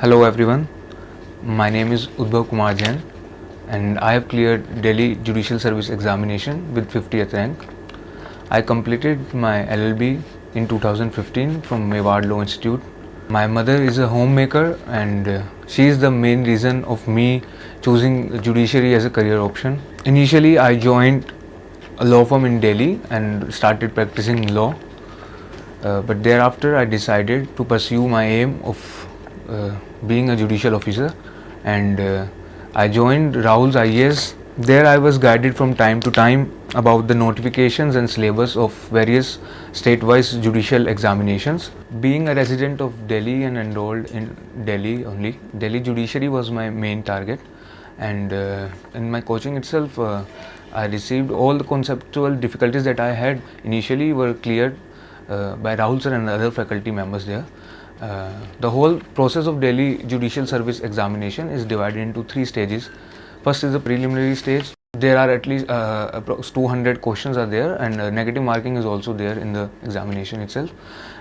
Hello everyone, my name is Udbhav Kumar Jain and I have cleared Delhi Judicial Service Examination with 50th rank. I completed my LLB in 2015 from Mewad Law Institute. My mother is a homemaker and she is the main reason of me choosing judiciary as a career option. Initially I joined a law firm in Delhi and started practicing law. But thereafter I decided to pursue my aim of being a judicial officer, and I joined Rahul's IAS. There I was guided from time to time about the notifications and syllabus of various state-wise judicial examinations. Being a resident of Delhi and enrolled in Delhi only, Delhi judiciary was my main target, and in my coaching itself I received all the conceptual difficulties that I had initially were cleared by Rahul sir and other faculty members there. The whole process of Delhi Judicial Service Examination is divided into 3 stages. First is the preliminary stage. There are at least approx 200 questions are there, and negative marking is also there in the examination itself.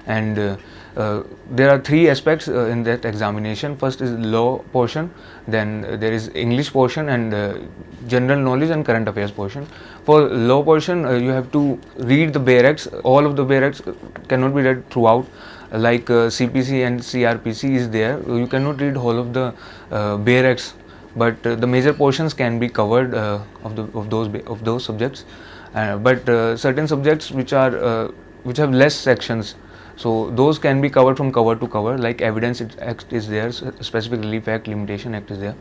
And there are 3 aspects in that examination. First is law portion, then there is English portion, and general knowledge and current affairs portion. For law portion, you have to read the bare acts. All of the bare acts cannot be read throughout. Like CPC and CRPC is there, you cannot read whole of the bare acts, but the major portions can be covered of those subjects. But certain subjects which have less sections, so those can be covered from cover to cover. Like evidence act is there, specific relief act, limitation act is there.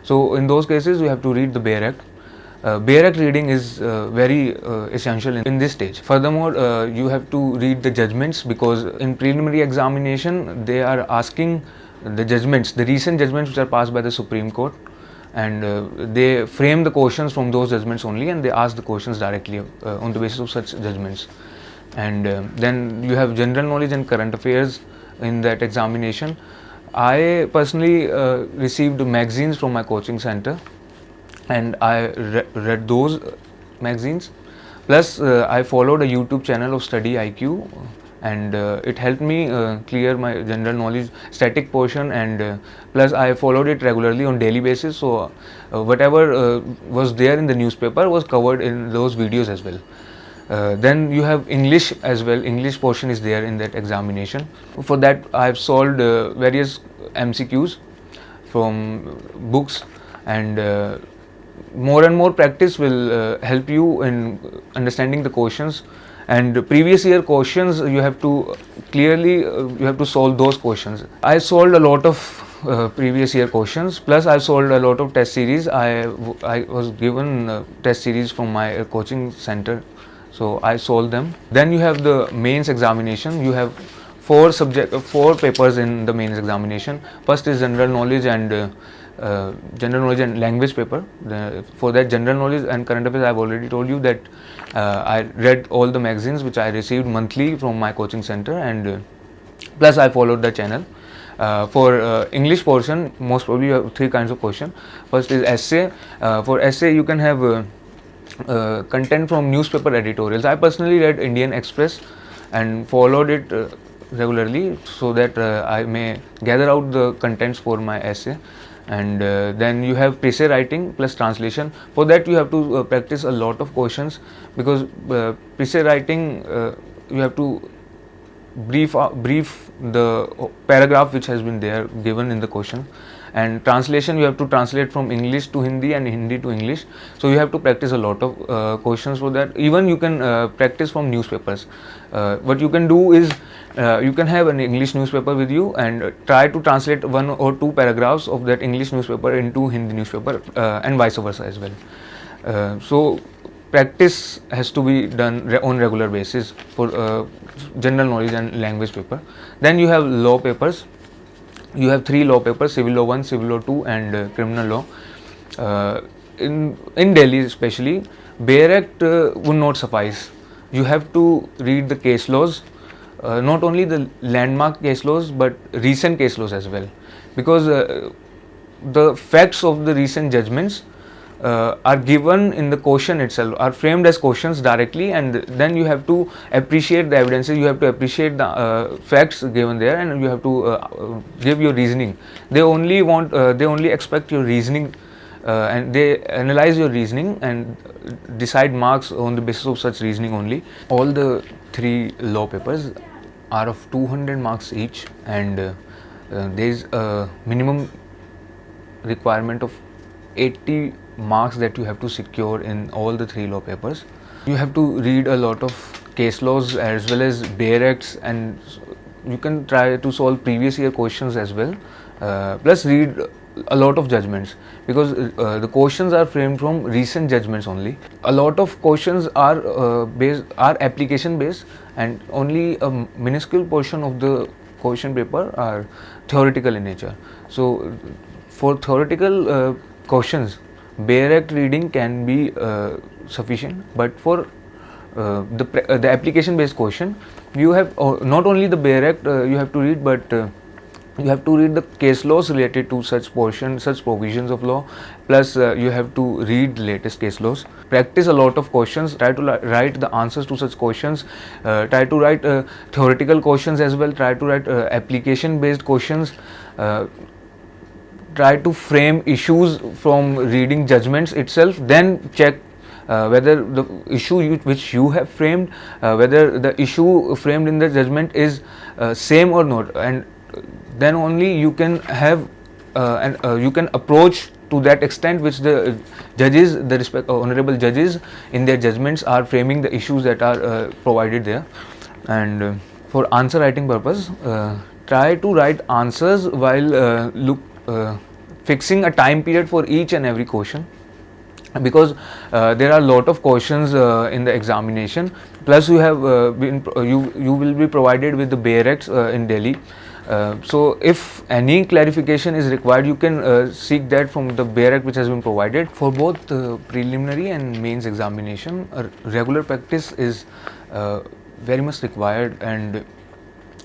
So in those cases you have to read the bare act. Bare act reading is very essential in this stage. Furthermore, you have to read the judgments, because in preliminary examination they are asking the judgments, the recent judgments which are passed by the Supreme Court, and they frame the questions from those judgments only, and they ask the questions directly on the basis of such judgments. And then you have general knowledge and current affairs in that examination. I personally received magazines from my coaching center, and I read those magazines. Plus I followed a YouTube channel of Study IQ, and it helped me clear my general knowledge static portion, and plus I followed it regularly on daily basis. So whatever was there in the newspaper was covered in those videos as well. Then you have English as well. English portion is there in that examination. For that I have solved various MCQs from books, and more and more practice will help you in understanding the questions. And previous year questions, you have to clearly you have to solve those questions. I solved a lot of previous year questions, plus I solved a lot of test series. I was given test series from my coaching center, so I solved them. Then you have the mains examination. You have 4 papers in the mains examination. First is general knowledge and language paper. For that general knowledge and current affairs, I have already told you that I read all the magazines which I received monthly from my coaching center, and plus I followed the channel. For English portion, most probably you have 3 kinds of question. First is essay. For essay you can have content from newspaper editorials. I personally read Indian Express and followed it regularly, so that I may gather out the contents for my essay. And then you have essay writing plus translation. For that you have to practice a lot of questions, because essay writing you have to brief the paragraph which has been there given in the question, and translation you have to translate from English to Hindi and Hindi to English. So you have to practice a lot of questions for that. Even you can practice from newspapers. What you can do is you can have an English newspaper with you and try to translate 1 or 2 paragraphs of that English newspaper into Hindi newspaper, and vice versa as well. So practice has to be done on regular basis for general knowledge and language paper. Then you have law papers. You have 3 law papers: civil law 1, civil law 2, and criminal law. In Delhi especially, bare act would not suffice. You have to read the case laws, not only the landmark case laws but recent case laws as well, because the facts of the recent judgments are given in the question itself, are framed as questions directly, and then you have to appreciate the evidences, you have to appreciate the facts given there, and you have to give your reasoning. They only expect your reasoning, and they analyze your reasoning and decide marks on the basis of such reasoning only. All the 3 law papers are of 200 marks each, and there is a minimum requirement of 80 marks that you have to secure in all the 3 law papers. You have to read a lot of case laws as well as Bayer Acts, and you can try to solve previous year questions as well, plus read a lot of judgments, because the questions are framed from recent judgments only. A lot of questions are application based, and only a minuscule portion of the question paper are theoretical in nature. So for theoretical questions, Bayer Act reading can be sufficient, but for the application based question, you have not only the Bayer Act you have to read, but you have to read the case laws related to such provisions of law, plus you have to read latest case laws. Practice a lot of questions, try to write the answers to such questions, try to write theoretical questions as well, try to write application based questions, try to frame issues from reading judgments itself, then check whether the issue which you have framed, whether the issue framed in the judgment is same or not, and then only you can have you can approach to that extent which the judges, the honorable judges in their judgments are framing the issues that are provided there. And for answer writing purpose, try to write answers while fixing a time period for each and every question, because there are a lot of questions in the examination, plus you have you will be provided with the Bayer Acts in Delhi. So if any clarification is required, you can seek that from the Bayer Act which has been provided. For both preliminary and mains examination, regular practice is very much required, and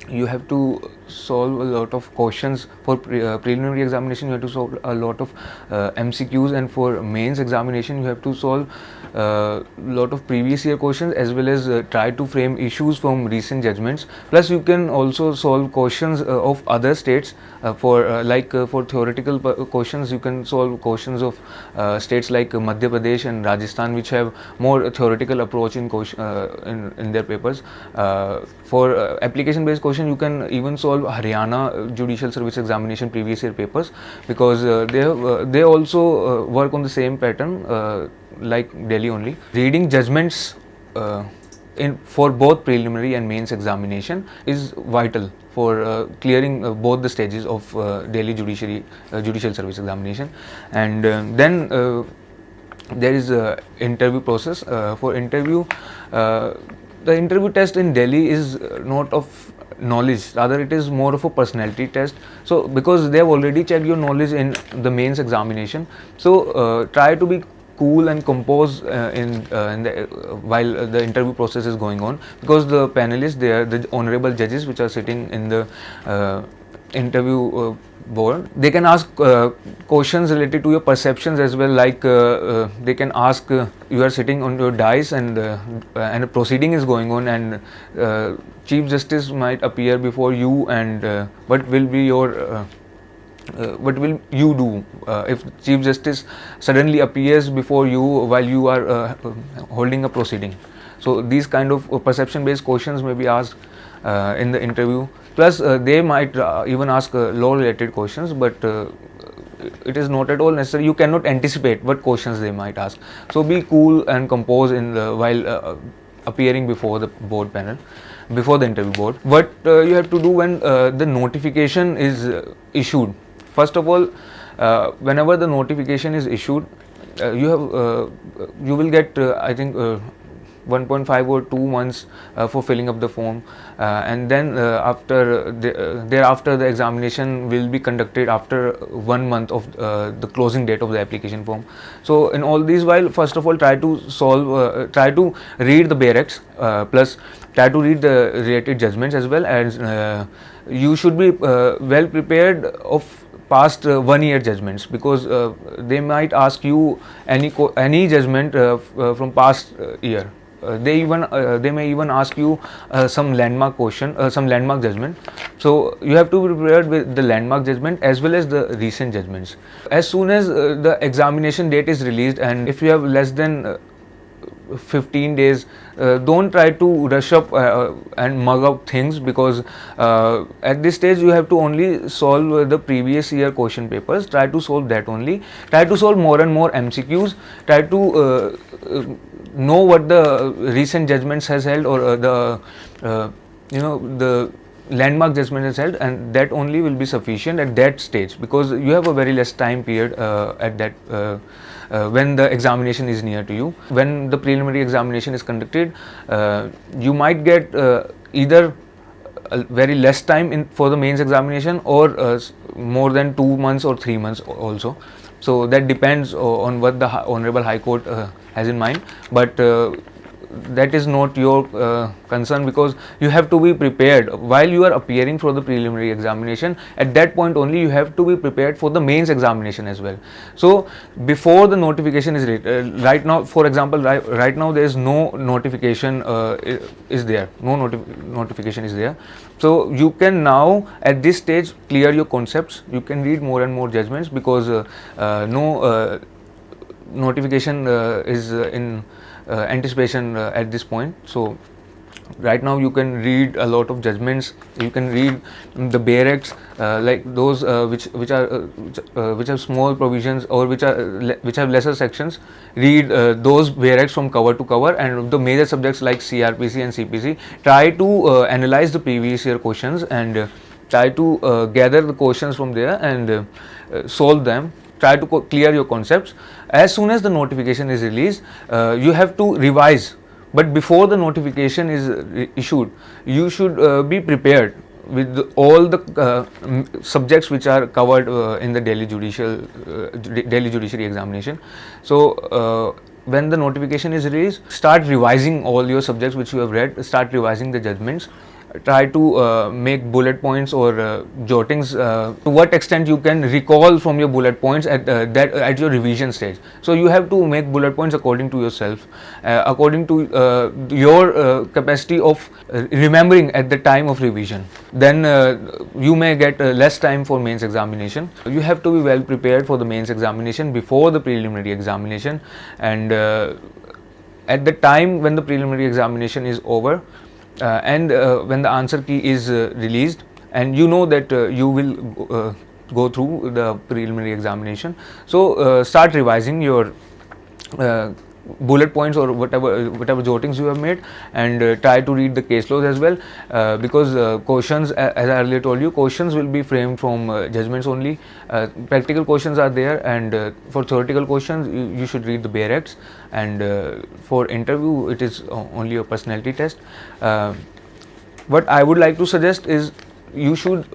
you have to solve a lot of questions. For preliminary examination, you have to solve a lot of MCQs, and for mains examination, you have to solve a lot of previous year questions, as well as try to frame issues from recent judgments. Plus you can also solve questions of other states. For theoretical questions, you can solve questions of states like Madhya Pradesh and Rajasthan, which have more theoretical approach in their papers. For application based question, you can even solve Haryana Judicial Service Examination previous year papers, because they also work on the same pattern like Delhi only. Reading judgments for both preliminary and mains examination is vital for clearing both the stages of Delhi Judicial Service Examination. And then there is a interview process. For interview, the interview test in Delhi is not of knowledge, rather it is more of a personality test. So because they have already checked your knowledge in the mains examination, so try to be cool and composed while the interview process is going on, because the panelists, they are the honorable judges which are sitting in the interview board. They can ask questions related to your perceptions as well, like they can ask, you are sitting on your dais and a proceeding is going on, and Chief Justice might appear before you, and what will be your what will you do if Chief Justice suddenly appears before you while you are holding a proceeding. So these kind of perception based questions may be asked in the interview. Plus they might even ask law related questions, but it is not at all necessary. You cannot anticipate what questions they might ask. So be cool and composed while appearing before the board panel, before the interview board. What you have to do when the notification is issued. First of all, whenever the notification is issued, you will get I think 1.5 or 2 months for filling up the form, and then thereafter the examination will be conducted after 1 month of the closing date of the application form. So in all these while, first of all, try to read the Bayer Acts, plus try to read the related judgments as well, as you should be well prepared of past 1 year judgments, because they might ask you any judgment from past year. They may even ask you some landmark question, some landmark judgment. So you have to be prepared with the landmark judgment as well as the recent judgments. As soon as the examination date is released, and if you have less than 15 days, don't try to rush up and mug up things, because at this stage you have to only solve the previous year question papers. Try to solve that only. Try to solve more and more MCQs. Try to know what the recent judgments has held, or the landmark judgment has held, and that only will be sufficient at that stage, because you have a very less time period at that when the examination is near to you. When the preliminary examination is conducted, you might get either a very less time for the mains examination, or more than 2 months or 3 months also. So that depends on what the Honorable High Court has in mind, but that is not your concern, because you have to be prepared while you are appearing for the preliminary examination. At that point only you have to be prepared for the mains examination as well. So before the notification is right now, for example, right now there is no notification is there, no notification is there. So you can now at this stage clear your concepts. You can read more and more judgments, because no notification is in anticipation at this point. So right now you can read a lot of judgments. You can read the bare acts, like those which have small provisions, or which have lesser sections. Read those bare acts from cover to cover, and the major subjects like CRPC and CPC. Try to analyze the previous year questions, and try to gather the questions from there and solve them. Try to clear your concepts. As soon as the notification is released, you have to revise. But before the notification is issued, you should be prepared with all the subjects which are covered in the Delhi Judiciary examination. So when the notification is released, start revising all your subjects which you have read. Start revising the judgments. Try to make bullet points or jottings to what extent you can recall from your bullet points at your revision stage. So you have to make bullet points according to yourself, according to your capacity of remembering at the time of revision. Then you may get less time for mains examination. You have to be well prepared for the mains examination before the preliminary examination, and at the time when the preliminary examination is over, and when the answer key is released, and you know that you will go through the preliminary examination. So start revising your bullet points or whatever jottings you have made, and try to read the case laws as well, because questions, as I earlier told you, questions will be framed from judgments only. Practical questions are there, and for theoretical questions you should read the bare acts, and for interview it is only a personality test. What I would like to suggest is you should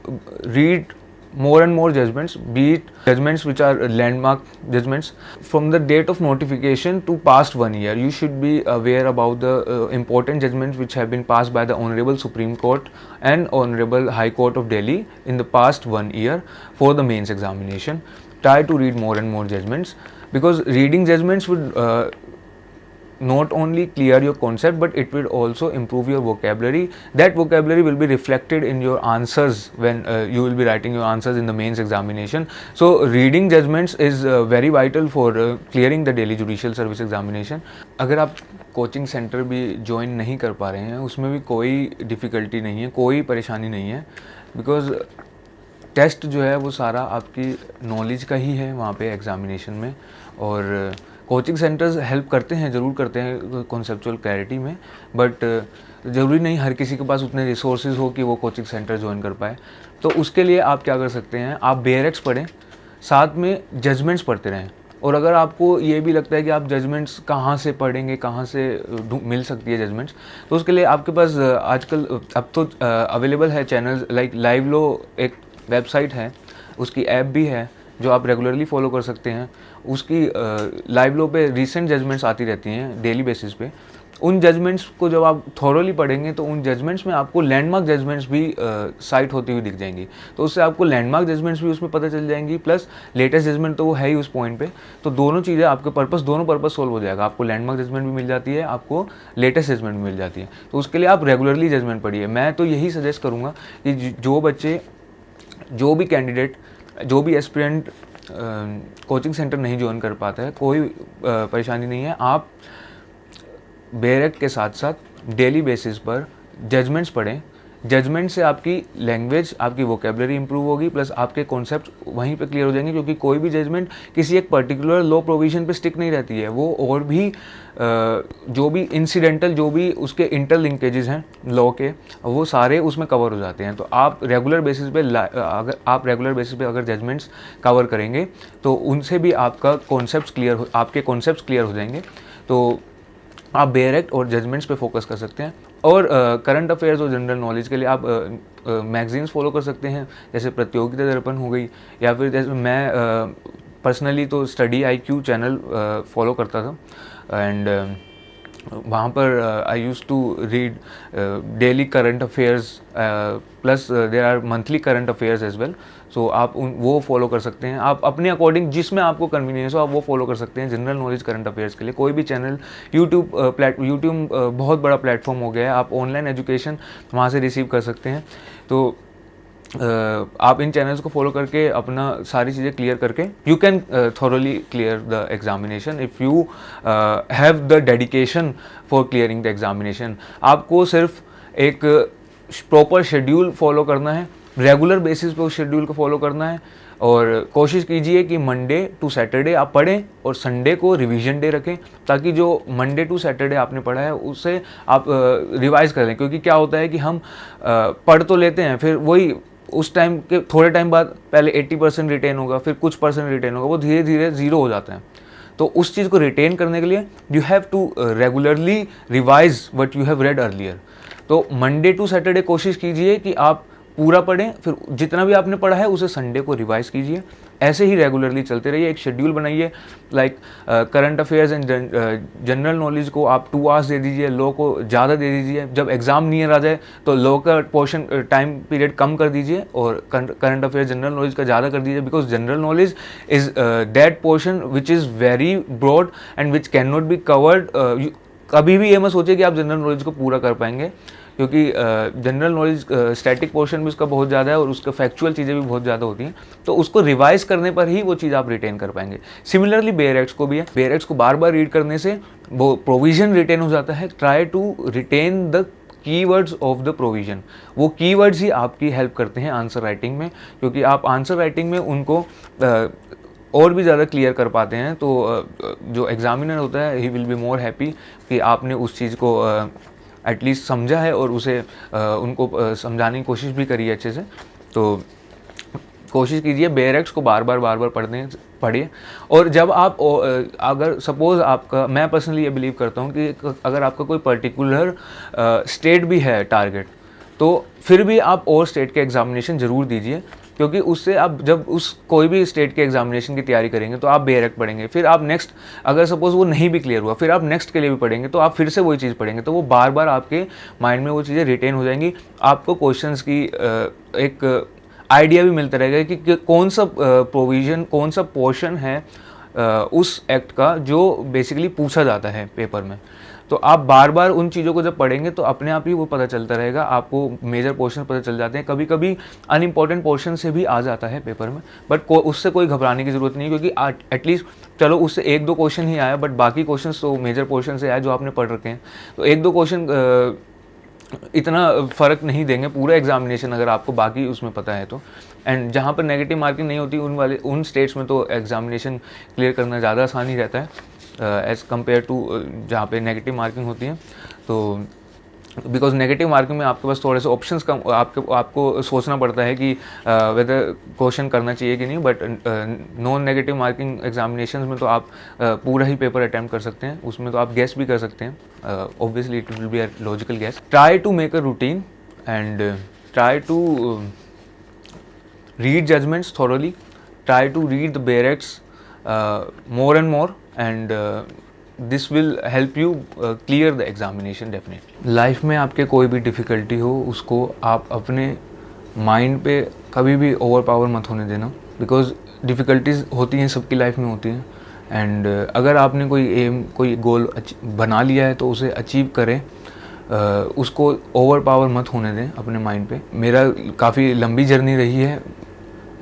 read more and more judgments, be it judgments which are landmark judgments. From the date of notification to past 1 year, you should be aware about the important judgments which have been passed by the Honorable Supreme Court and Honorable High Court of Delhi in the past 1 year for the mains examination. Try to read more and more judgments, because reading judgments would not only clear your concept, but it will also improve your vocabulary. That vocabulary will be reflected in your answers when you will be writing your answers in the mains examination. So reading judgments is very vital for clearing the Delhi Judicial Service Examination. अगर आप coaching centre भी join नहीं कर पा रहे हैं, उसमें भी कोई डिफ़िकल्टी नहीं है, कोई परेशानी नहीं है, बिकॉज़ टेस्ट जो है वो सारा आपकी नॉलेज का ही है वहाँ पे एग्ज़ामिनेशन में. और कोचिंग सेंटर्स हेल्प करते हैं, ज़रूर करते हैं कॉन्सेप्चुअल क्लैरिटी में, बट ज़रूरी नहीं हर किसी के पास उतने रिसोर्सेज हो कि वो कोचिंग सेंटर ज्वाइन कर पाए. तो उसके लिए आप क्या कर सकते हैं, आप बेयर एक्ट्स पढ़ें, साथ में जजमेंट्स पढ़ते रहें. और अगर आपको ये भी लगता है कि आप जजमेंट्स कहाँ से पढ़ेंगे, कहाँ से मिल सकती है जजमेंट्स, तो उसके लिए आपके पास आजकल अब तो अवेलेबल है चैनल्स लाइक लाइव लॉ, एक वेबसाइट है, उसकी ऐप भी है जो आप रेगुलरली फॉलो कर सकते हैं. उसकी लाइव लॉ पे रीसेंट जजमेंट्स आती रहती हैं डेली बेसिस पे. उन जजमेंट्स को जब आप थॉरोली पढ़ेंगे तो उन जजमेंट्स में आपको लैंडमार्क जजमेंट्स भी साइट होती हुई दिख जाएंगी, तो उससे आपको लैंडमार्क जजमेंट्स भी उसमें पता चल जाएंगी, प्लस लेटेस्ट जजमेंट तो वो है ही उस पॉइंट पे, तो दोनों चीज़ें आपके दोनों पर्पस सोल्व हो जाएगा। आपको लैंडमार्क जजमेंट भी मिल जाती है, आपको लेटेस्ट जजमेंट भी मिल जाती है, तो उसके लिए आप रेगुलरली जजमेंट पढ़िए। मैं तो यही सजेस्ट करूँगा कि जो बच्चे, जो भी कैंडिडेट, जो भी एस्पिरेंट कोचिंग सेंटर नहीं ज्वाइन कर पाता है, कोई परेशानी नहीं है, आप बेरेक्ट के साथ साथ डेली बेसिस पर जजमेंट्स पढ़ें। जजमेंट से आपकी लैंग्वेज, आपकी वोकेबलरी इंप्रूव होगी, प्लस आपके कॉन्सेप्ट वहीं पे क्लियर हो जाएंगे, क्योंकि कोई भी जजमेंट किसी एक पर्टिकुलर लॉ प्रोविजन पे स्टिक नहीं रहती है, वो और भी जो भी इंसिडेंटल, जो भी उसके इंटर लिंकेजेस हैं लॉ के, वो सारे उसमें कवर हो जाते हैं। तो आप रेगुलर बेसिस पे अगर जजमेंट्स कवर करेंगे तो उनसे भी आपके कॉन्सेप्ट्स क्लियर हो जाएंगे, तो आप बेरेक्ट और जजमेंट्स पे फोकस कर सकते हैं। और करंट अफेयर्स और जनरल नॉलेज के लिए आप मैगजीन्स फॉलो कर सकते हैं, जैसे प्रतियोगिता दर्पण हो गई, या फिर जैसे मैं पर्सनली तो स्टडी IQ चैनल फॉलो करता था, एंड वहाँ पर I use to read daily current affairs, plus there are monthly current affairs as well, so आप वो फॉलो कर सकते हैं। आप अपने अकॉर्डिंग जिसमें आपको कन्वीनियंस हो आप वो फॉलो कर सकते हैं। जनरल नॉलेज करंट अफेयर्स के लिए कोई भी चैनल, यूट्यूब बहुत बड़ा प्लेटफॉर्म हो गया है, आप ऑनलाइन एजुकेशन वहाँ से रिसीव कर सकते हैं, तो आप इन चैनल्स को फॉलो करके अपना सारी चीज़ें क्लियर करके you can thoroughly clear the examination if you have the dedication for clearing the examination. आपको सिर्फ एक प्रॉपर शेड्यूल फॉलो करना है, रेगुलर बेसिस पे उस शेड्यूल को फॉलो करना है, और कोशिश कीजिए कि मंडे टू सैटरडे आप पढ़ें और संडे को रिवीजन डे रखें, ताकि जो मंडे टू सैटरडे आपने पढ़ा है उससे आप रिवाइज करें। क्योंकि क्या होता है कि हम पढ़ तो लेते हैं, फिर वही उस टाइम के थोड़े टाइम बाद पहले 80% रिटेन होगा, फिर कुछ परसेंट रिटेन होगा, वो धीरे धीरे ज़ीरो हो जाता है। तो उस चीज़ को रिटेन करने के लिए you have to regularly revise what you have read earlier. तो मंडे टू सैटरडे कोशिश कीजिए कि आप पूरा पढ़ें, फिर जितना भी आपने पढ़ा है उसे संडे को रिवाइज कीजिए। ऐसे ही रेगुलरली चलते रहिए, एक शेड्यूल बनाइए। Like current affairs and general knowledge को आप 2 आवर्स दे दीजिए, लॉ को दैट दे दीजिए। जब एग्जाम नियर आ जाए तो लॉ का पोर्शन टाइम पीरियड कम कर दीजिए और करंट अफेयर्स जनरल नॉलेज का ज़्यादा कर दीजिए, because general knowledge is that portion which is very broad and which can not be covered. कभी भी ये मत सोचिए कि आप जनरल नॉलेज को पूरा कर पाएंगे, क्योंकि जनरल नॉलेज स्टैटिक पोर्शन भी उसका बहुत ज़्यादा है और उसका फैक्चुअल चीज़ें भी बहुत ज़्यादा होती हैं, तो उसको रिवाइज करने पर ही वो चीज़ आप रिटेन कर पाएंगे। सिमिलरली बेयर को भी है, बेयर को बार बार रीड करने से वो प्रोविजन रिटेन हो जाता है। Try to retain the keywords of the provision, वो कीवर्ड्स ही आपकी हेल्प करते हैं आंसर राइटिंग में, क्योंकि आप आंसर राइटिंग में उनको और भी ज़्यादा क्लियर कर पाते हैं। तो जो एग्जामिनर होता है he will be more happy कि आपने उस चीज़ को एटलीस्ट समझा है और उसे उनको समझाने की कोशिश भी करी है अच्छे से। तो कोशिश कीजिए बेयर को बार बार पढ़िए। और जब आप अगर सपोज़ आपका, मैं पर्सनली ये बिलीव करता हूँ कि अगर आपका कोई पर्टिकुलर स्टेट भी है टारगेट, तो फिर भी आप और स्टेट के एग्जामिनेशन ज़रूर दीजिए, क्योंकि उससे आप जब उस कोई भी स्टेट के एग्जामिनेशन की तैयारी करेंगे तो आप बेयर पढ़ेंगे, फिर आप नेक्स्ट, अगर सपोज वो नहीं भी क्लियर हुआ, फिर आप नेक्स्ट के लिए भी पढ़ेंगे, तो आप फिर से वही चीज़ पढ़ेंगे, तो वो बार बार आपके माइंड में वो चीज़ें रिटेन हो जाएंगी। आपको क्वेश्चंस की एक आइडिया भी मिलता रहेगा कि कौन सा प्रोविज़न, कौन सा पोर्शन है उस एक्ट का जो बेसिकली पूछा जाता है पेपर में। तो आप बार बार उन चीज़ों को जब पढ़ेंगे तो अपने आप ही वो पता चलता रहेगा, आपको मेजर पोर्शन पता चल जाते हैं। कभी कभी अनइम्पॉर्टेंट पोर्शन से भी आ जाता है पेपर में, बट उससे कोई घबराने की ज़रूरत नहीं है, क्योंकि एटलीस्ट चलो उससे 1-2 क्वेश्चन ही आया, बट बाकी क्वेश्चन तो मेजर पोर्शन से आया जो आपने पढ़ रखे हैं। तो 1-2 क्वेश्चन इतना फ़र्क नहीं देंगे पूरा एग्जामिनेशन अगर आपको बाकी उसमें पता है तो। एंड जहाँ पर नेगेटिव मार्किंग नहीं होती उन स्टेट्स में तो एग्जामिनेशन क्लियर करना ज़्यादा आसान ही रहता है एज़ कम्पेयर टू जहाँ पे नेगेटिव मार्किंग होती है। तो बिकॉज नेगेटिव मार्किंग में आपके पास थोड़े से ऑप्शंस कम, आपको सोचना पड़ता है कि वेदर क्वेश्चन करना चाहिए कि नहीं, but non negative marking examinations में तो आप पूरा ही पेपर अटैम्प्ट कर सकते हैं, उसमें तो आप गेस भी कर सकते हैं। Obviously it will be a logical guess. Try to make a routine and try to read judgments thoroughly, try to read the bare acts more and more, and this will help you clear the examination definitely. Life में आपके कोई भी difficulty हो, उसको आप अपने mind पे कभी भी ओवर पावर मत होने देना, बिकॉज डिफ़िकल्टीज़ होती हैं, सबकी लाइफ में होती हैं। एंड अगर आपने कोई एम, कोई गोल बना लिया है तो उसे अचीव करें, उसको ओवर पावर मत होने दें अपने माइंड पे। मेरा काफ़ी लंबी जर्नी रही है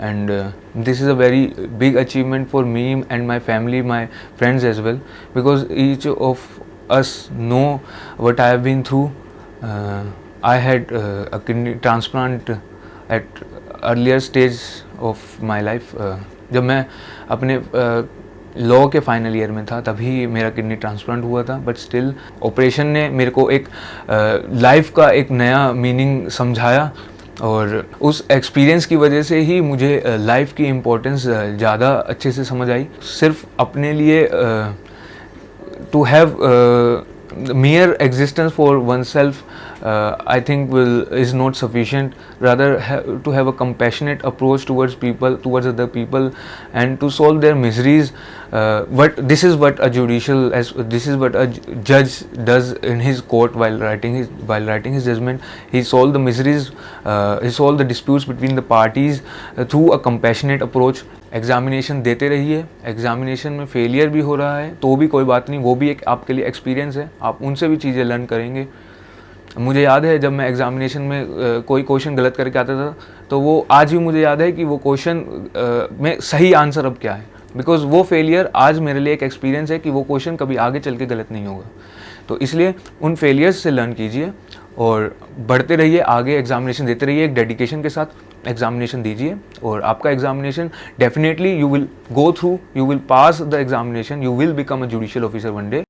and this is a very big achievement for me and my family, my friends as well, because each of us know what I have been through. I had a kidney transplant at earlier stage of my life. जब मैं अपने law के final year में था तभी मेरा kidney transplant हुआ था, बट स्टिल ऑपरेशन ने मेरे को एक लाइफ का एक नया मीनिंग समझाया, और उस एक्सपीरियंस की वजह से ही मुझे लाइफ की इम्पोर्टेंस ज़्यादा अच्छे से समझ आई। सिर्फ अपने लिए to have mere existence for oneself, I think is not sufficient. Rather to have a compassionate approach towards people, towards other people, and to solve their miseries. This is what a judge does in his court while writing his judgment. He solved the miseries, he solved the disputes between the parties through a compassionate approach. Examination देते रहिए, examination में failure भी हो रहा है तो भी कोई बात नहीं, वो भी एक आपके लिए एक्सपीरियंस है, आप उनसे भी चीज़ें लर्न करेंगे। मुझे याद है जब मैं एग्ज़ामिनेशन में कोई क्वेश्चन गलत करके आता था तो वो आज भी मुझे याद है कि वो क्वेश्चन में सही आंसर अब क्या है, बिकॉज वो फेलियर आज मेरे लिए एक एक्सपीरियंस है कि वो क्वेश्चन कभी आगे चल के गलत नहीं होगा। तो इसलिए उन फेलियर्स से लर्न कीजिए और बढ़ते रहिए, आगे एग्ज़ामिनेशन देते रहिए, एक डेडिकेशन के साथ एग्ज़ामिनेशन दीजिए और आपका examination definitely you will go through, you will pass the examination, you will become a judicial officer one day.